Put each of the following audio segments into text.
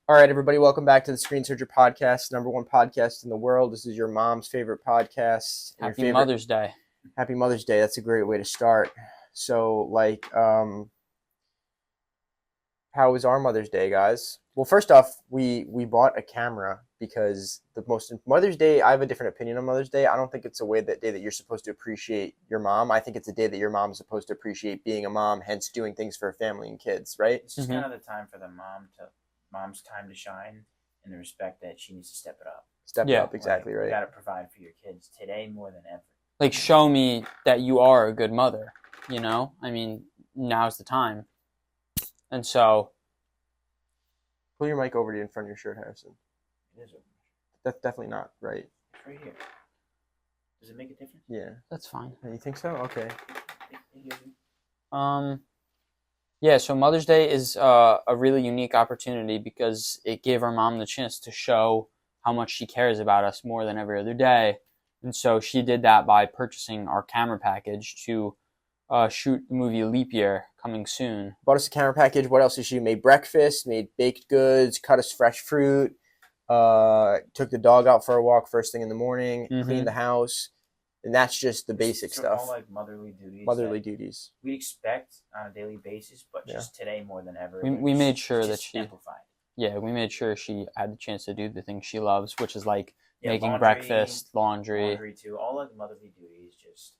All right, everybody, welcome back to the Screen Searcher Podcast, #1 podcast in the world. This is your mom's favorite podcast. Happy Mother's Day. Happy Mother's Day. That's a great way to start. So, how was our Mother's Day, guys? Well, first off, we bought a camera because Mother's Day, I have a different opinion on Mother's Day. I don't think it's a day that you're supposed to appreciate your mom. I think it's a day that your mom's supposed to appreciate being a mom, hence doing things for her family and kids, right? It's just kind of the time for the mom's time to shine in the respect that she needs to step it up. Step it up, exactly, right. You got to provide for your kids today more than ever. Like, show me that you are a good mother, you know? I mean, now's the time. And so... Pull your mic over to you in front of your shirt, Harrison. It is over. That's definitely not right. It's right here. Does it make a difference? Yeah. That's fine. You think so? Okay. Yeah, so Mother's Day is a really unique opportunity because it gave our mom the chance to show how much she cares about us more than every other day. And so she did that by purchasing our camera package to shoot the movie Leap Year, coming soon. Bought us a camera package. What else did she do? Made breakfast, made baked goods, cut us fresh fruit, took the dog out for a walk first thing in the morning, cleaned the house. And that's just the basic stuff. All like motherly duties. Motherly duties. We expect on a daily basis, but just today more than ever. We made sure that she amplified. Yeah, we made sure she had the chance to do the things she loves, which is like making laundry, breakfast, laundry. Laundry too. All like motherly duties, just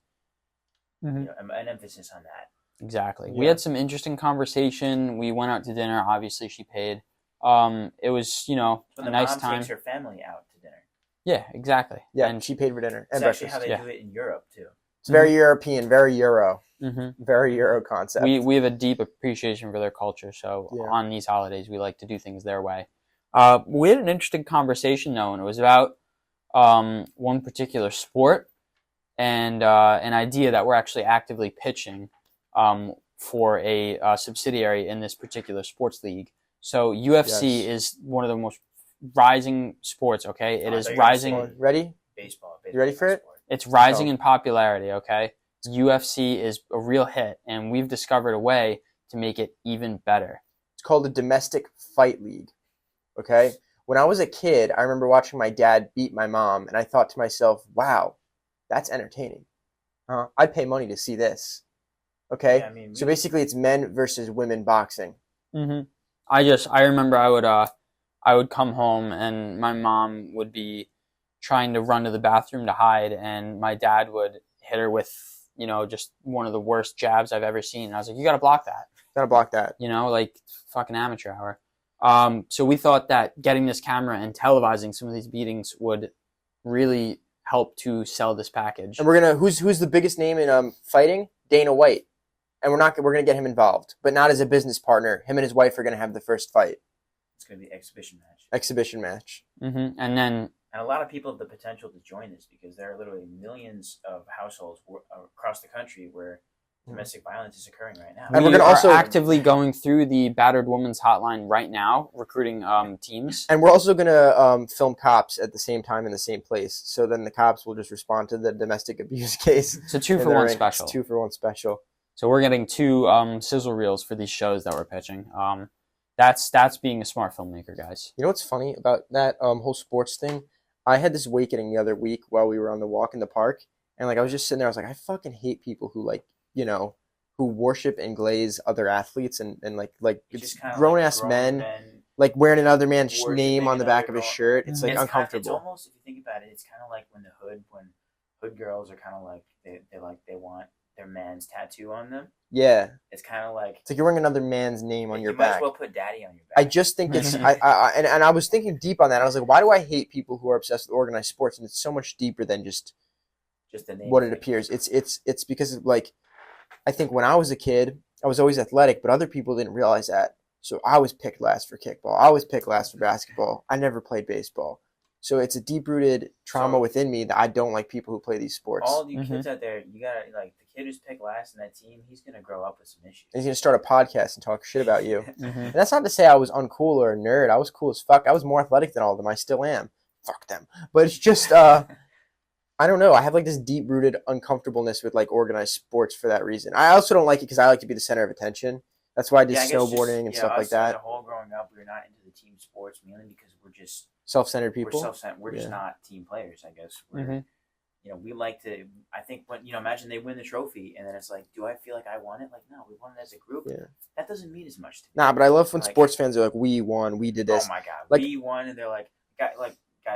an emphasis on that. Exactly. Yeah. We had some interesting conversation. We went out to dinner. Obviously, she paid. It was, a nice time. Mom takes her family out to dinner. Yeah, exactly. Yeah, and she paid for dinner and It's actually breakfast. how they do it in Europe too. It's very European, very Euro. Mm-hmm. Very Euro concept. We have a deep appreciation for their culture, so on these holidays, we like to do things their way. We had an interesting conversation, though, and it was about one particular sport and an idea that we're actually actively pitching for a subsidiary in this particular sports league. So UFC is one of the most rising sports, okay? It is rising. Ready? Baseball. You ready for it? It's rising in popularity, okay? UFC is a real hit, and we've discovered a way to make it even better. It's called a domestic fight league, okay? When I was a kid, I remember watching my dad beat my mom, and I thought to myself, wow, that's entertaining. I'd pay money to see this, okay? Yeah, so basically, it's men versus women boxing. Mm-hmm. I remember I would come home, and my mom would be trying to run to the bathroom to hide, and my dad would hit her with, just one of the worst jabs I've ever seen. And I was like, you got to block that. Gotta block that. Like fucking amateur hour. So we thought that getting this camera and televising some of these beatings would really help to sell this package. And we're gonna who's the biggest name in fighting? Dana White. And we're gonna get him involved, but not as a business partner. Him and his wife are gonna have the first fight. It's gonna be an exhibition match. Exhibition match. Mm-hmm. And a lot of people have the potential to join this because there are literally millions of households across the country where domestic violence is occurring right now. And we're going to also actively going through the Battered Women's Hotline right now, recruiting teams. And we're also going to film cops at the same time in the same place. So then the cops will just respond to the domestic abuse case. It's a 2-for-1 special. It's 2-for-1 special. So we're getting 2 sizzle reels for these shows that we're pitching. That's being a smart filmmaker, guys. You know what's funny about that whole sports thing? I had this awakening the other week while we were on the walk in the park. And I was just sitting there. I was like, I fucking hate people who who worship and glaze other athletes and it's grown-ass men like wearing another man's name on the back of his shirt. It's like uncomfortable. It's almost, if you think about it, it's kind of like when hood girls are kind of like they want their man's tattoo on them. Yeah. It's kind of like... It's like you're wearing another man's name on your back. You might as well put daddy on your back. I just think it's... and I was thinking deep on that. I was like, why do I hate people who are obsessed with organized sports? And it's so much deeper than just the name what it appears. It's because, I think when I was a kid, I was always athletic, but other people didn't realize that. So I was picked last for kickball. I was picked last for basketball. I never played baseball. So it's a deep-rooted trauma within me that I don't like people who play these sports. All you kids out there, you gotta the kid who's picked last in that team. He's gonna grow up with some issues. He's gonna start a podcast and talk shit about you. And that's not to say I was uncool or a nerd. I was cool as fuck. I was more athletic than all of them. I still am. Fuck them. But it's just I don't know. I have this deep-rooted uncomfortableness with organized sports for that reason. I also don't like it because I like to be the center of attention. That's why I did snowboarding and stuff like that. The whole growing up, we were not into the team sports mainly because we're just self-centered people. We're self-centered. We're just not team players, I guess. We like to. I think when imagine they win the trophy, and then it's like, do I feel like I won it? Like, no, we won it as a group. Yeah. That doesn't mean as much to me. Nah, but I love when sports fans are like, we won, we did this. Oh my god, like, we won, and they're like, God,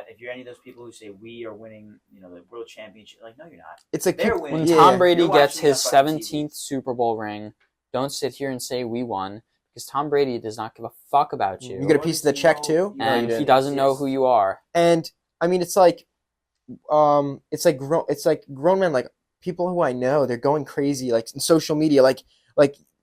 if you're any of those people who say we are winning, the world championship, like, no, you're not. It's like they're winning. When Tom Brady gets his 17th Super Bowl ring, don't sit here and say we won, because Tom Brady does not give a fuck about you. You get a piece of the check too, and he doesn't know who you are. And I mean, it's like grown men, like people who I know, they're going crazy, like in social media, like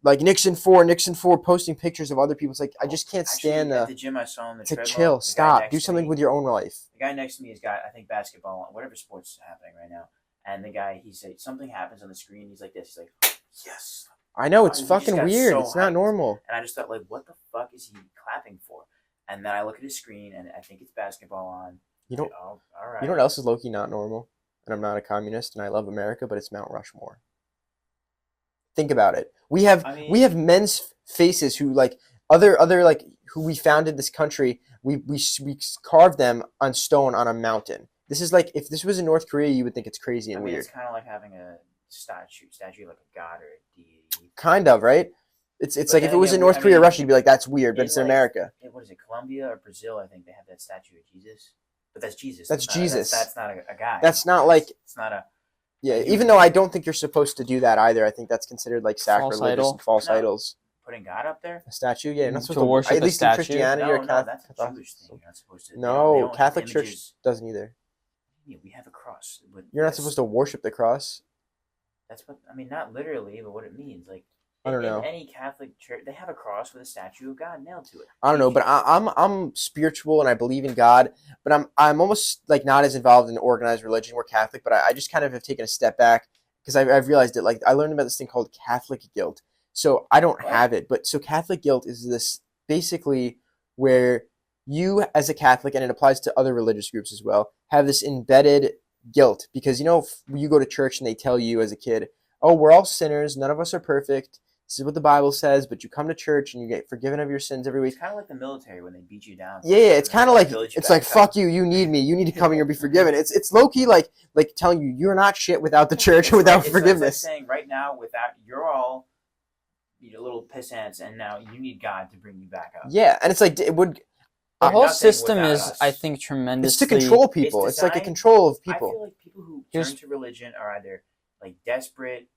Nixon 4 posting pictures of other people. It's like, I just can't stand at the gym I saw on the treadmill. Like, chill, stop, do something with your own life. The guy next to me has got, I think, basketball, whatever sports is happening right now. And the guy, he said something happens on the screen. He's like this. He's like, yes. I know, it's fucking weird. It's not normal. And I just thought, like, what the fuck is he clapping for? And then I look at his screen, and I think it's basketball on. All right. You know what else is low-key not normal? And I'm not a communist, and I love America, but it's Mount Rushmore. Think about it. We have men's faces who, like, other like, who we founded this country. We carved them on stone on a mountain. This is like, if this was in North Korea, you would think it's crazy and weird. It's kind of like having a statue like a god or a deity. Kind of, right? It's like if it was in North Korea or Russia, you'd be like, that's weird, but it's in America. What is it, Colombia or Brazil? I think they have that statue of Jesus. But that's Jesus. That's Jesus. That's not a guy. That's not like... It's not a... Yeah, even though I don't think you're supposed to do that either. I think that's considered like sacrilegious and false idols. Putting God up there? A statue? Yeah, you're not supposed to worship at least a in statue? Christianity or Catholic. That's a Jewish thing. You're not supposed to... No, Catholic Church doesn't either. Yeah, we have a cross. You're not supposed to worship the cross. That's what... I mean, not literally, but what it means. Like, I don't know. In any Catholic church, they have a cross with a statue of God nailed to it. I don't know, but I'm spiritual and I believe in God, but I'm almost like not as involved in organized religion. We're Catholic, but I just kind of have taken a step back because I've realized it. Like, I learned about this thing called Catholic guilt. So I don't have it, but so Catholic guilt is this basically where you as a Catholic, and it applies to other religious groups as well, have this embedded guilt because, you go to church and they tell you as a kid, oh, we're all sinners, none of us are perfect. This is what the Bible says, but you come to church and you get forgiven of your sins every week. It's kind of like the military when they beat you down. Yeah, it's kind of like, it's like, fuck you, you need me, you need to come here and be forgiven. It's low-key like telling you you're not shit without the church, without forgiveness. It's like saying right now, you're all little pissants, and now you need God to bring you back up. Yeah, and it's like, it would... The whole system is, I think, tremendously... It's to control people. It's like a control of people. I feel like people who turn to religion are either like desperate,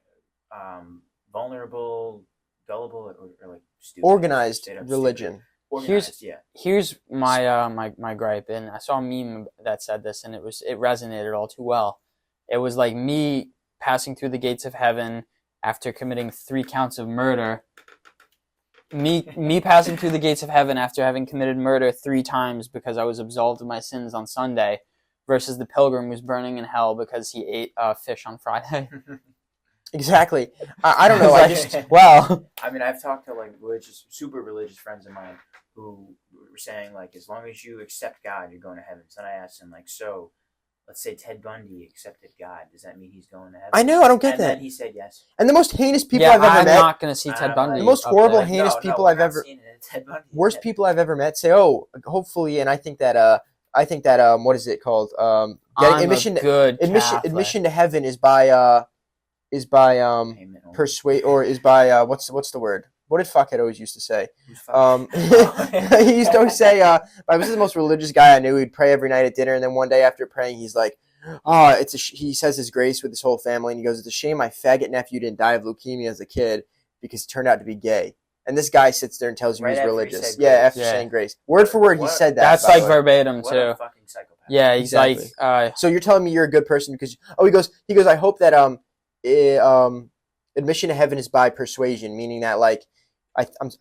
vulnerable, gullible, or like stupid. Organized religion. Here's my my gripe, and I saw a meme that said this, and it resonated all too well. It was like me passing through the gates of heaven after committing 3 counts of murder. Me passing through the gates of heaven after having committed murder 3 times because I was absolved of my sins on Sunday, versus the pilgrim who's burning in hell because he ate fish on Friday. Exactly. I don't know. I mean, I've talked to like super religious friends of mine who were saying like, as long as you accept God, you're going to heaven. So then I asked him like, so let's say Ted Bundy accepted God. Does that mean he's going to heaven? I know. I don't get that. And then he said yes. And the most heinous people I've ever met. I'm not going to see Ted Bundy. The most horrible, heinous people I've ever. Worst people I've ever met say, oh, hopefully, and I think that what is it called? Admission to heaven is by persuade, or is by what's the word? What did fuckhead always used to say? He used to always say, I was the most religious guy I knew. He'd pray every night at dinner, and then one day after praying, he's like, he says his grace with his whole family, and he goes, it's a shame my faggot nephew didn't die of leukemia as a kid because he turned out to be gay. And this guy sits there and tells you he's religious. After saying grace. Word for word, he said that. That's like verbatim, too. What a fucking psychopath. Yeah, he's exactly. like... So you're telling me you're a good person because... Oh, he goes, I hope that admission to heaven is by persuasion, meaning that, like,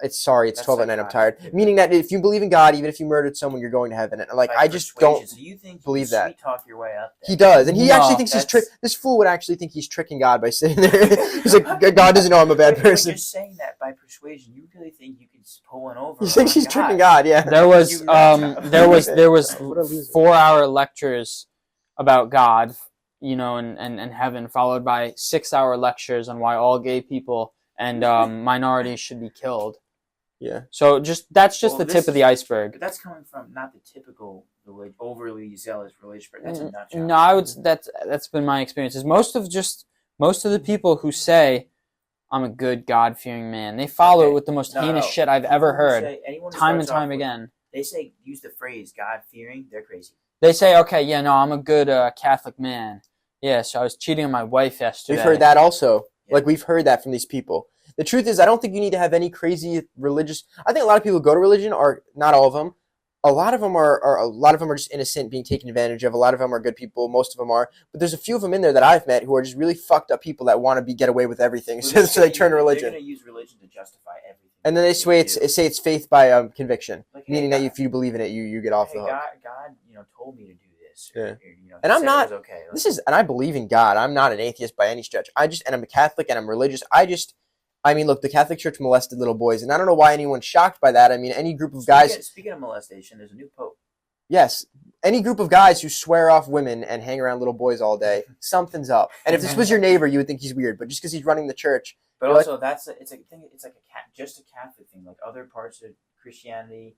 it's 12 at night, I'm tired. Meaning that if you believe in God, even if you murdered someone, you're going to heaven. And, like, I just don't believe that. Sweet talk your way up there? He does, and he actually thinks this fool would actually think he's tricking God by sitting there. He's like, God doesn't know I'm a bad person. You're saying that by persuasion. You really think you can pull one over? He thinks he's tricking God. Yeah. There was 4-hour lectures about God, and heaven, followed by 6-hour lectures on why all gay people and minorities should be killed. Yeah. So that's just the tip of the iceberg. But that's coming from not the typical overly zealous religious person. That's a nut job. No, I would. That's been my experience. Is most of the people who say I'm a good God-fearing man, they follow it with the most heinous shit I've ever heard, time and time again. They say use the phrase God-fearing. They're crazy. They say, okay, yeah, no, I'm a good Catholic man. Yeah, so I was cheating on my wife yesterday. We've heard that also. Yeah. Like, we've heard that from these people. The truth is, I don't think you need to have any crazy religious... I think a lot of people who go to religion are, not all of them, a lot of them are just innocent, being taken advantage of. A lot of them are good people. Most of them are. But there's a few of them in there that I've met who are just really fucked up people that want to get away with everything. So they turn to religion. They're going to use religion to justify everything. And then they say it's faith by conviction, like, meaning that if you believe in it, you get off the hook. God, told me to do this. Yeah. And I'm not. Okay. And I believe in God. I'm not an atheist by any stretch. And I'm a Catholic and I'm religious. I mean, look, the Catholic Church molested little boys, and I don't know why anyone's shocked by that. I mean, any group of guys... Speaking of molestation, there's a new pope. Yes. Any group of guys who swear off women and hang around little boys all day, something's up. And if this was your neighbor, you would think he's weird, but just because he's running the church... But also, it's like just a Catholic thing. Like other parts of Christianity,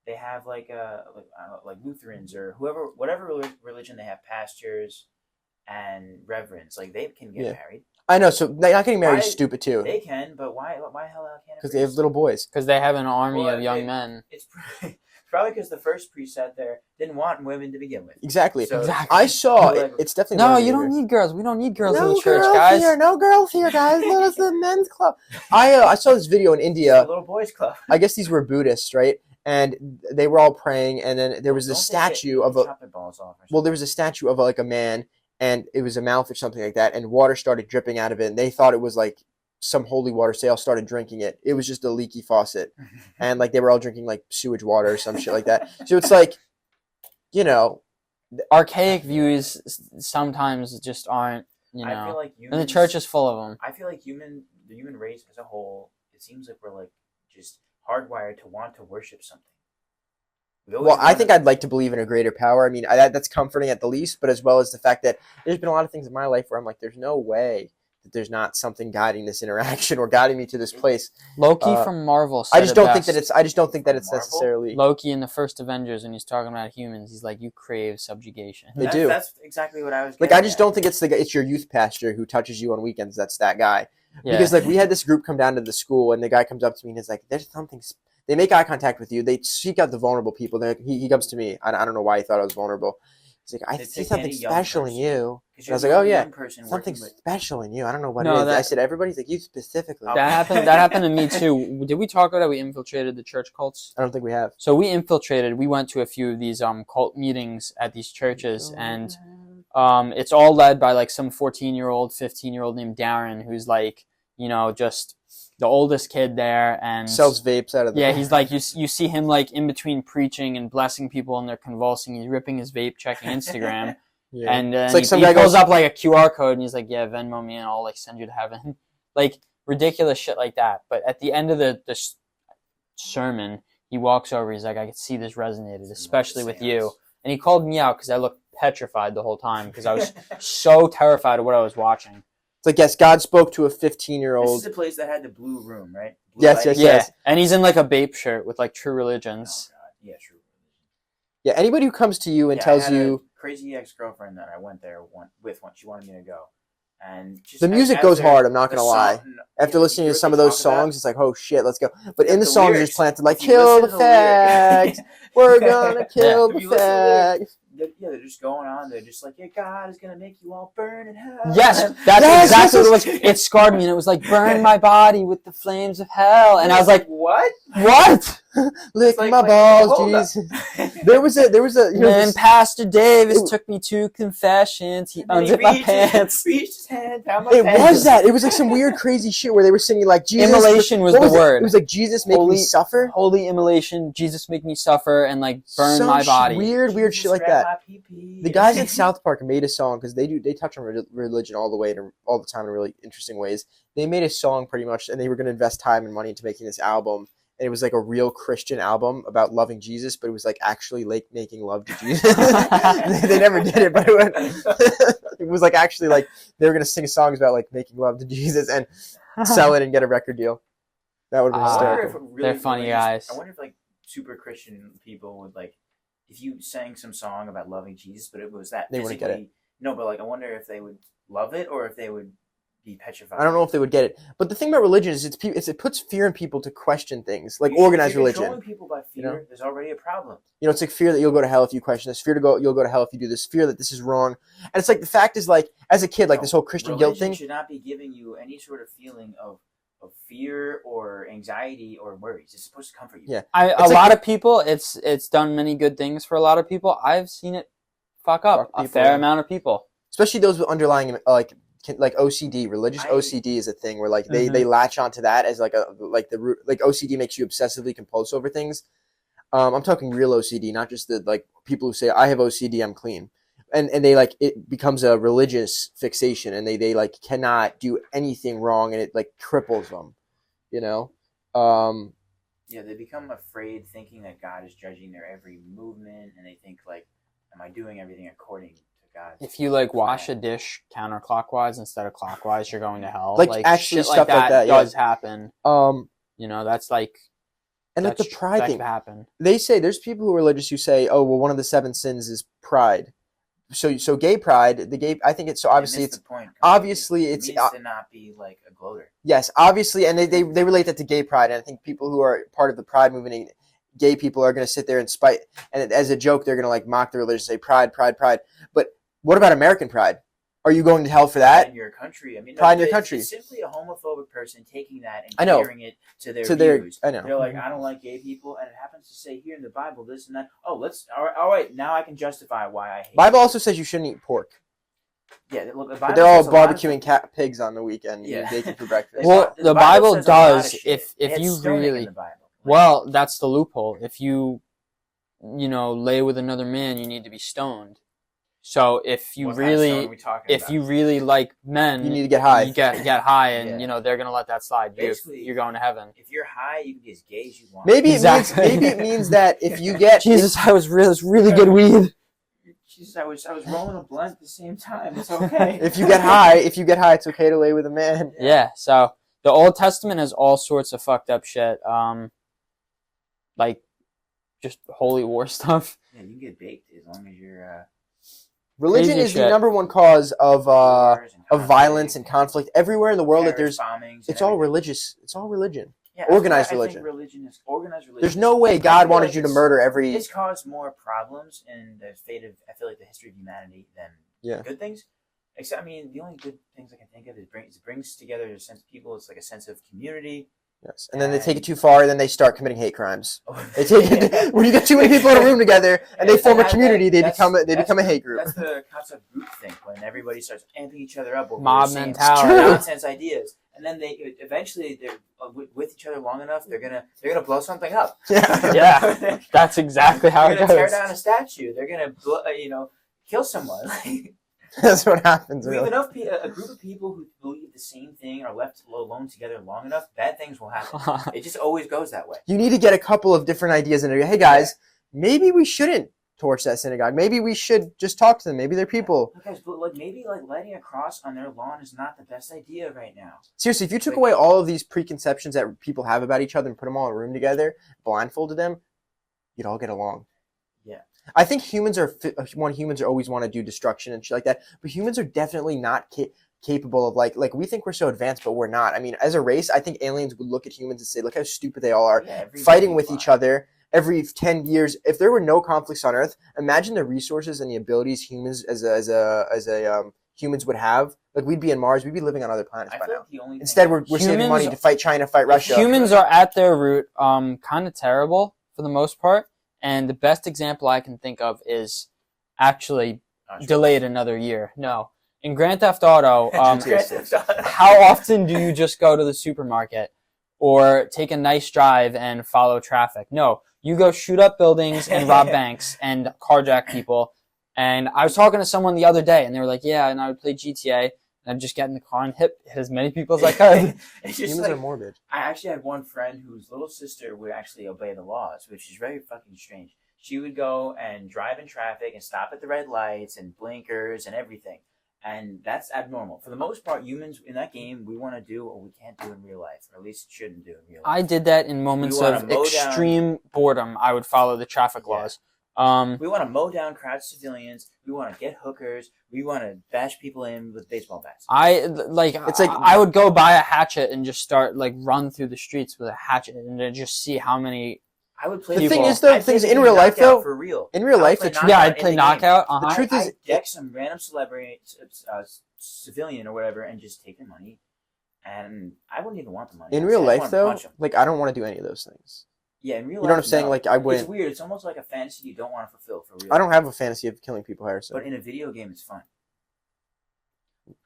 they have like Lutherans or whatever religion they have pastors and reverends. Like they can get married. I know, so not getting married is stupid too. They can, but why hell can't it? Because they have little boys. Because they have an army of young men. It's probably because the first priest sat there didn't want women to begin with. Exactly. I saw it. It's definitely no. You don't need girls. We don't need girls in the church, guys. No girls here, guys. Let us the men's club. I saw this video in India. It's a little boys club. I guess these were Buddhists, right? And they were all praying, and then there was a statue of a. Well, there was a statue of like a man. And it was a mouth or something like that, and water started dripping out of it, and they thought it was like some holy water, so they all started drinking it. It was just a leaky faucet. And like they were all drinking like sewage water or some shit like that. So it's like, archaic views sometimes just aren't, I feel like and the church is full of them. I feel like the human race as a whole, it seems like we're like just hardwired to want to worship something. Well, I think I'd like to believe in a greater power. I mean, that's comforting at the least, but as well as the fact that there's been a lot of things in my life where I'm like, there's no way that there's not something guiding this interaction or guiding me to this place. Loki from Marvel said I just don't think that it's necessarily Loki in the first Avengers, when he's talking about humans, he's like, you crave subjugation. They do. That's exactly what I was like. I just don't think it's your youth pastor who touches you on weekends. That's that guy. Yeah. Because like we had this group come down to the school, and the guy comes up to me and is like, there's something. They make eye contact with you. They seek out the vulnerable people. He comes to me. I don't know why he thought I was vulnerable. He's like, I see something special in you. And I was like, oh yeah, something special in you. I don't know what it is. I said, everybody's like, you specifically. That happened to me too. Did we talk about how we infiltrated the church cults? I don't think we have. So we went to a few of these cult meetings at these churches, and it's all led by like some 14-year-old, 15-year-old named Darren, who's like, just the oldest kid there, and sells vapes out of the he's like, you see him like in between preaching and blessing people, and they're convulsing. He's ripping his vape, checking Instagram, and then like he pulls up like a QR code, and he's like, yeah, Venmo me and I'll like send you to heaven. Like ridiculous shit like that. But at the end of the sermon, he walks over, he's like, I could see this resonated, especially with you. And he called me out because I looked petrified the whole time because I was so terrified of what I was watching. It's like, yes, God spoke to a 15-year-old. This is the place that had the blue room, right? Blue yes. And he's in like a Vape shirt with like True Religions. Oh, God. Yeah, True Religion. Yeah, anybody who comes to you and tells you... crazy ex-girlfriend that I went there with once. She wanted me to go. And the music goes hard, I'm not going to lie. After listening to some of those songs, it's like, oh shit, let's go. But in the songs, it's planted like, kill the fags. We're going to kill the fags. They're just going on. They're just like, yeah, God is going to make you all burn in hell. Yes, that's exactly what it was. It scarred me, and it was like, burn my body with the flames of hell. And I was like, what? Lick my balls, Jesus. There was a. Then Pastor Davis took me to confessions. He unzipped my pants. Reached his hand down my pants. Was that? It was like some weird, crazy shit where they were singing like Jesus. Immolation was the word. It was like Jesus make me suffer. Holy immolation, Jesus make me suffer, and like burn my body. Weird shit like that. The guys at South Park made a song because they touch on religion all the time in really interesting ways. They made a song pretty much, and they were going to invest time and money into making this album. And it was like a real Christian album about loving Jesus, but it was like actually like making love to Jesus. They never did it, but it was like actually like they were going to sing songs about like making love to Jesus and sell it and get a record deal. That would have been I wonder hysterical. if really They're funny guys. I wonder if like super Christian people would like if you sang some song about loving Jesus, but it was that They wouldn't get it. No, but like I wonder if they would love it or if they would be petrified. I don't know if they would get it. But the thing about religion is it puts fear in people to question things, like Usually organized if you're religion. controlling people by fear, there's already a problem. It's like fear that you'll go to hell if you question this. You'll go to hell if you do this. Fear that this is wrong. And it's like the fact is like as a kid, like this whole Christian guilt thing should not be giving you any sort of feeling of fear or anxiety or worries. It's supposed to comfort you. Yeah, A lot of people, it's done many good things for a lot of people. I've seen it fuck up a fair amount of people, especially those with underlying like OCD. Religious OCD is a thing where like they latch onto that as like the root. Like OCD makes you obsessively compulsive over things. I'm talking real OCD, not just the like people who say I have OCD, I'm clean, and they like it becomes a religious fixation, and they like cannot do anything wrong, and it like cripples them, Yeah, they become afraid, thinking that God is judging their every movement, and they think like, "Am I doing everything according to God?" If you like wash a dish counterclockwise instead of clockwise, you're going to hell. Like actually shit stuff like that does happen. That's like. And like the pride thing, happen. They say there's people who are religious who say, "Oh, well, one of the 7 sins is pride." So gay pride, I think it's so obviously it's obviously it's it needs to not be like a gloater. Yes, obviously, and they relate that to gay pride, and I think people who are part of the pride movement, gay people are going to sit there and spite, and as a joke, they're going to like mock the religion, say pride, pride, pride. But what about American pride? Are you going to hell for that? Pride in your country. I mean, pride in your country. It's simply a homophobic person taking that and comparing it to their views. I know. They're like, I don't like gay people, and it happens to say here in the Bible this and that. Oh, all right. Now I can justify why I hate. Bible also says you shouldn't eat pork. Yeah, look, the Bible but they're all barbecuing pigs on the weekend, bacon for breakfast. Well, the Bible does. If you really, well, that's the loophole. If you lay with another man, you need to be stoned. So if you really like men, you need to get high. You get high, and they're gonna let that slide. You're going to heaven. If you're high, you can be as gay as you want. Maybe it means that if you get Jesus, I was really good weed. Jesus, I was rolling a blunt at the same time. It's okay. if you get high, it's okay to lay with a man. Yeah. So the Old Testament has all sorts of fucked up shit, like just holy war stuff. Yeah, you can get baked as long as you're. Religion is the number one cause of violence and conflict everywhere in the world. That there's it's all religious. It's all religion. Yeah, organized religion. I think religion is organized religion. There's no way God wanted you to murder every. It's caused more problems in the I feel like the history of humanity than good things. Except, I mean, the only good things I can think of is it brings together a sense of people. It's like a sense of community. Yes, and then they take it too far, and then they start committing hate crimes. They take it when you get too many people in a room together, and they form a community. They become a hate group. That's the concept of groupthink, when everybody starts amping each other up over mob the same mentality, nonsense ideas, and then they eventually they're with each other long enough. They're gonna blow something up. Yeah, that's exactly how it goes. They're gonna tear down a statue. They're gonna kill someone. That's what happens. We have a group of people who believe the same thing and are left alone together long enough, bad things will happen. It just always goes that way. You need to get a couple of different ideas in there. Hey guys, maybe we shouldn't torch that synagogue. Maybe we should just talk to them. Maybe they're people. Guys, but maybe lighting a cross on their lawn is not the best idea right now. Seriously, if you took away all of these preconceptions that people have about each other and put them all in a room together, blindfolded them, you'd all get along. Yeah. I think humans always want to do destruction and shit like that, but humans are definitely not capable of like we think we're so advanced, but we're not. I mean, as a race, I think aliens would look at humans and say, look how stupid they all are, fighting with each other every 10 years. If there were no conflicts on Earth, imagine the resources and the abilities humans humans would have. Like, we'd be in Mars, we'd be living on other planets by now. Instead, we're saving money to fight China, fight Russia. Humans are at their root kind of terrible for the most part. And the best example I can think of is actually delayed another year. No. In Grand Theft Auto, how often do you just go to the supermarket or take a nice drive and follow traffic? No. You go shoot up buildings and rob banks and carjack people. And I was talking to someone the other day, and they were like, yeah, and I would play GTA, and I'd just get in the car and hit as many people as I could. Humans are morbid. I actually had one friend whose little sister would actually obey the laws, which is very fucking strange. She would go and drive in traffic and stop at the red lights and blinkers and everything. And that's abnormal. For the most part, humans in that game, we want to do what we can't do in real life, or at least shouldn't do in real life. I did that in moments of extreme boredom. I would follow the traffic laws. We want to mow down crowds of civilians. We want to get hookers. We want to bash people in with baseball bats. I would go buy a hatchet and just start run through the streets with a hatchet and then just see how many. I would play. The thing is, though, in real life, though, for real. In real life, I'd play Knockout. The truth is, I'd deck some random celebrity, civilian or whatever, and just take their money. And I wouldn't even want the money. In real life, though, I don't want to do any of those things. Yeah, in real life, you know what I'm saying? I wouldn't. It's weird. It's almost like a fantasy you don't want to fulfill for real. I don't have a fantasy of killing people, Harrison. But in a video game, it's fun.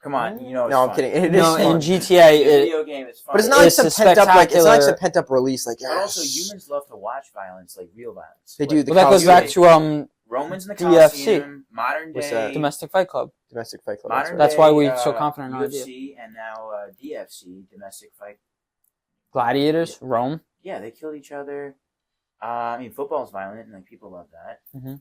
Come on, you know it's No, fun. I'm kidding. In GTA, video game, it's fun. But it's not some pent up it's not some pent up release. But also, humans love to watch violence, real violence. They do. That goes back to Romans in the Colosseum, modern day Domestic Fight Club. Domestic Fight Club. That's why we're so confident in our idea. UFC and now DFC, Domestic Fight. Gladiators, Rome. Yeah, they killed each other. Football's violent and people love that. Mm-hmm.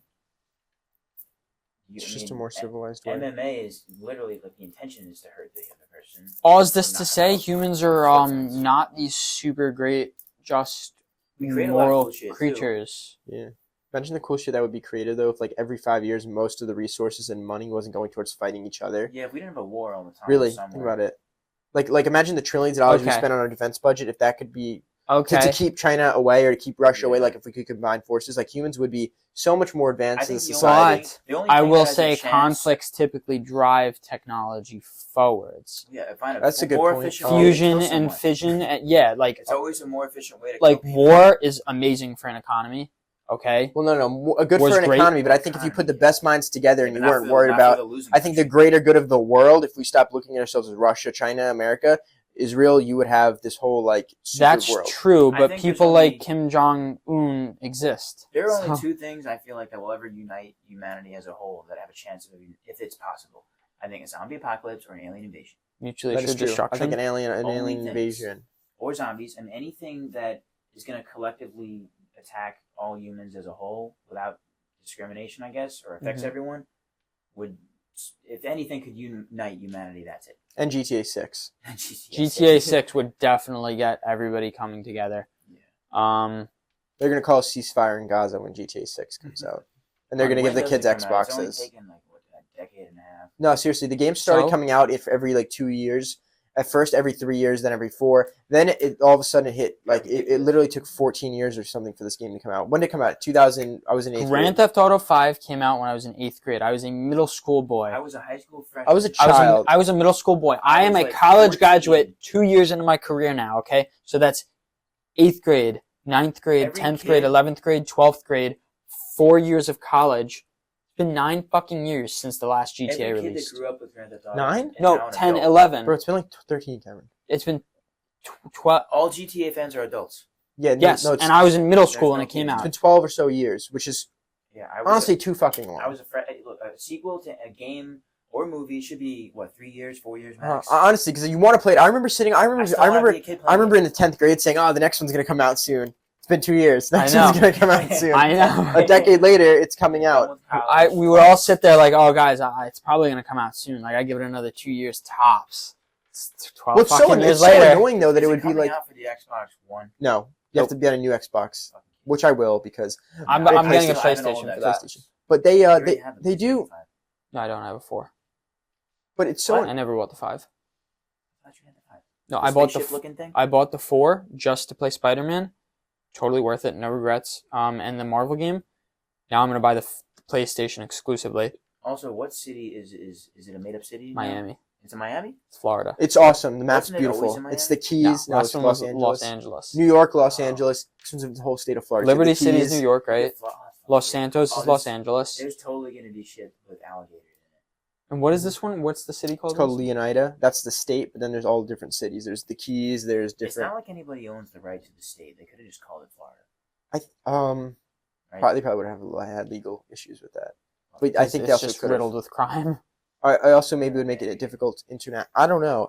It's just a more civilized way. MMA is literally the intention is to hurt the other person. All is this to say, humans are not these super great, just moral creatures. Too. Yeah. Imagine the cool shit that would be created though if every 5 years most of the resources and money wasn't going towards fighting each other. Yeah, if we didn't have a war all the time. Really, think about it. Like imagine the trillions of dollars we spent on our defense budget if that could be to keep China away or to keep Russia away. If we could combine forces, humans would be so much more advanced in society. But I will say conflicts typically drive technology forwards. Yeah, I find that's a good point. Fusion and fission. It's always a more efficient way to kill people. War is amazing for an economy. Okay. Well, no, good for an economy, but I think if you put the best minds together and you weren't worried about, I think the greater good of the world, if we stopped looking at ourselves as Russia, China, America, Israel, you would have this whole super That's world. True, but people like Kim Jong-un exist. There are only two things I feel that will ever unite humanity as a whole that have a chance of, if it's possible. I think a zombie apocalypse or an alien invasion. Mutually assured destruction. I think an alien invasion. Or zombies, and anything that is going to collectively attack all humans as a whole without discrimination, I guess, or affects everyone, would, if anything, could unite humanity. That's it. And GTA 6. GTA 6 would definitely get everybody coming together. Yeah. They're going to call a ceasefire in Gaza when GTA 6 comes out. And they're going to give the kids Xboxes. It's only taken a decade and a half. No, seriously, the game started coming out every 2 years. At first, every 3 years, then every 4. Then it all of a sudden it hit. It literally took 14 years or something for this game to come out. When did it come out? 2000. I was in 8th grade. Grand Theft Auto 5 came out when I was in 8th grade. I was a middle school boy. I was a high school freshman. I was a child. I was a middle school boy. I am a college graduate 2 years into my career now, okay? So that's 8th grade, 9th grade, 10th grade, 11th grade, 12th grade, 4 years of college. It's been 9 fucking years since the last GTA released. Every kid that grew up with Grand Theft Auto. 9? No, 10, 11. Bro, it's been 13, Cameron. It's been 12. All GTA fans are adults. Yeah, yes, and I was in middle school when it came out. It's been 12 or so years, which is honestly too fucking long. A sequel to a game or movie should be 3 years, 4 years max. Honestly, because you want to play it. I remember in the 10th grade saying, "Oh, the next one's gonna come out soon." It's been 2 years. The next one's gonna come out soon. I know. A decade later, it's coming out. We would all sit there oh, guys, it's probably gonna come out soon. I give it another 2 years tops. 12 it's fucking years so later. Annoying though that it would be out for the Xbox One. No, you have to be on a new Xbox, which I will because I'm getting a PlayStation for that. But they do. No, I don't have a 4. But it's so. I never bought the 5. I thought you had the 5. No, I bought the 4 just to play Spider-Man. Totally worth it, no regrets. And the Marvel game. Now I'm gonna buy the PlayStation exclusively. Also, what city is it? A made-up city? Miami. It's in Miami? It's Florida. It's awesome. The map's beautiful. It's the Keys. No, it's Los Angeles. New York, Los Angeles. This one's the whole state of Florida. Liberty City is New York, right? Los Santos is Los Angeles. There's totally going to be shit with alligators in it. And what is this one? What's the city called? It's called Leonida. That's the state, but then there's all different cities. There's the Keys. There's different. It's not like anybody owns the right to the state. They could have just called it Florida. They probably would have had legal issues with that. But I think they also just riddled with crime. I also maybe would make it a difficult internet. I don't know.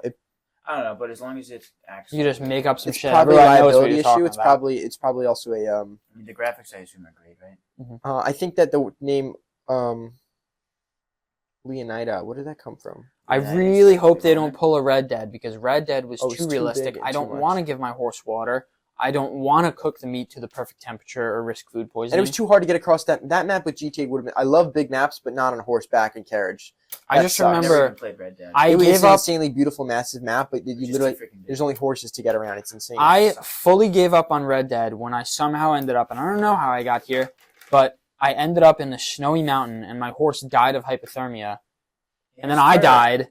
I don't know, but as long as it's actually, you just make up some shit. It's probably a liability issue. It's probably also a. I mean, the graphics I assume are great, right? I think that the name Leonida. Where did that come from? I Yeah, really it's hope they like- don't pull a Red Dead because Red Dead was Oh, it's too too realistic. big I and don't too want to much. give my horse water. I don't want to cook the meat to the perfect temperature or risk food And poisoning. it was too hard to get across that map with GTA would have been. I love big maps, but not on horseback and carriage. I That just sucks. I've never remember even played Red Dead. I It was gave an up. insanely beautiful, massive map, but you Just literally too freaking big. there's only horses to get around. It's insane. I fully gave up on Red Dead when I somehow ended up, and I don't know how I got here, but I ended up in a snowy mountain and my horse died of hypothermia, and then I died,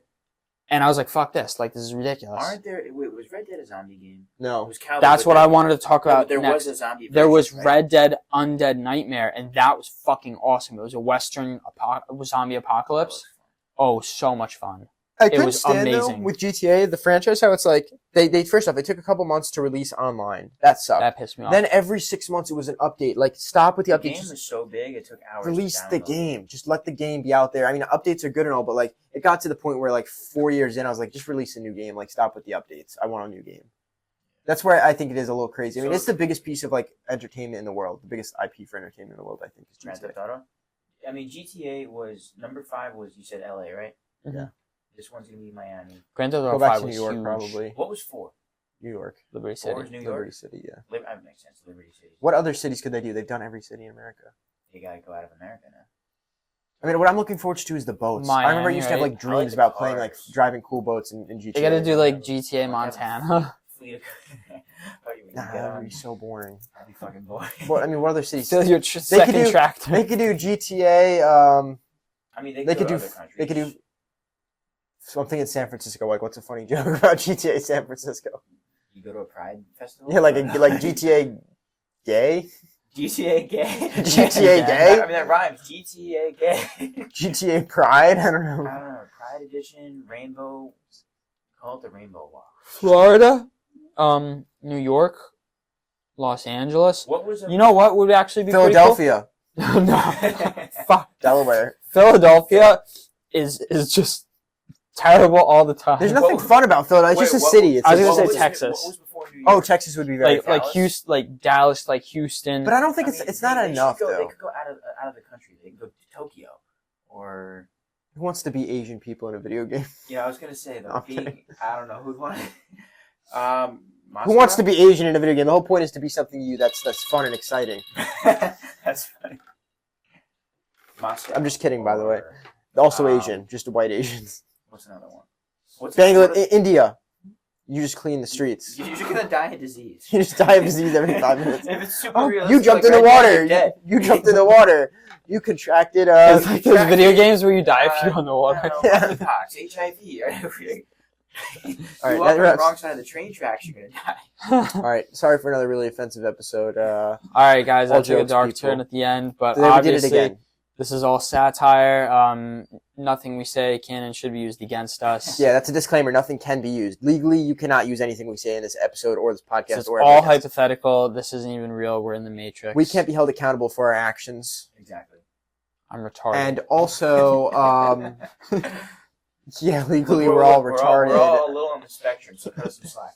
and I was like, "Fuck this! Like this is ridiculous." Aren't there? Wait, was Red Dead a zombie game? It No. was Cowboy That's what Bebop. I wanted to talk No, but about there next. was a zombie. There was version, right? Red Dead Undead Nightmare, and that was fucking awesome. It was a Western zombie apocalypse. Oh, so much fun. I It couldn't was stand amazing. though with GTA the franchise how it's like they first off they took a couple months to release online. That sucked. That pissed me off. Then every 6 months it was an update. Like stop with the The updates. game Just was so big it took hours. release to the download. game. Just let the game be out there. I mean updates are good and all, but like it got to the point where like 4 years in I was like just release a new game. Like stop with the updates. I want a new game. That's where I think it is a little crazy. I mean So- it's the biggest piece of like entertainment in the world. The biggest IP for entertainment in the world I think is Grand GTA. Theft Auto. I mean, GTA was number 5. Was you said LA, right? Mhm. This one's gonna be Miami. Grand Theft Go Auto back 5 to New was York huge. probably. What was 4? New York. Liberty 4 City. was New York. Liberty City, yeah. That makes sense. Liberty City. What other cities could they do? They've done every city in America. You gotta go out of America now. I mean, what I'm looking forward to is the boats. I remember I Miami, used to have right? like I like dreams the about playing like cars. driving cool boats in GTA. They gotta do like Yeah. GTA Montana. Fleet of- Oh, you would Nah, get that would on. be so boring. That'd be fucking boring. But I mean, what other cities? Still your They could second do- tractor. They could do GTA. I mean, They they could could do. go to other countries. They could do. So I'm thinking San Francisco. Like, what's a funny joke about GTA San Francisco? You go to a Pride festival. Yeah, like GTA gay, GTA gay. GTA gay? I mean, that rhymes. GTA gay. GTA Pride. I don't I know. don't know. Pride edition, rainbow. Call it the Rainbow Walk. Florida, New York, Los Angeles. What was? You know what would actually be Philadelphia, pretty cool? No, fuck. Delaware. Philadelphia is just terrible all the time. There's nothing fun about Philadelphia. It's just a city. It's I was a- gonna say What was- Texas. What was before New York? Oh, Texas would be very. like fun. Houston, like Dallas, like Houston. But I don't think I it's mean, it's not they should enough go, They though. could go out of the country. They could go to Tokyo, or Who wants to be Asian people in a video game? I was gonna say the Okay. big. I don't know who'd want. Who wants to be Asian in a video game? The whole point is to be something that's fun and exciting. That's funny. Moscow. I'm just kidding, by the way. or- Also Um, Asian, just white Asians. What's another one? What's Bangladesh, India. You just clean the streets. You're gonna die of disease. You just die of disease every 5 minutes. If it's super Oh, realistic, you jumped like in the Red Dead, water. you're dead. You jumped in the water. You contracted. It's like those video games where you die if you're on the water. Yeah. Monkeypox, HIV. You All right, walk on the that's- wrong side of the train tracks, you're gonna die. All right, sorry for another really offensive episode. All right, guys, All that took a jokes, dark people. turn at the end, but Then we did it obviously again. this is all satire. Nothing we say can and should be used against us. Yeah, that's a disclaimer. Nothing can be used legally. You cannot use anything we say in this episode or this podcast So it's or all everything else. hypothetical. This isn't even real. We're in the Matrix. We can't be held accountable for our actions. Exactly. I'm retarded. And also, yeah, legally we're all retarded. We're all a little on the spectrum, so cut us some slack.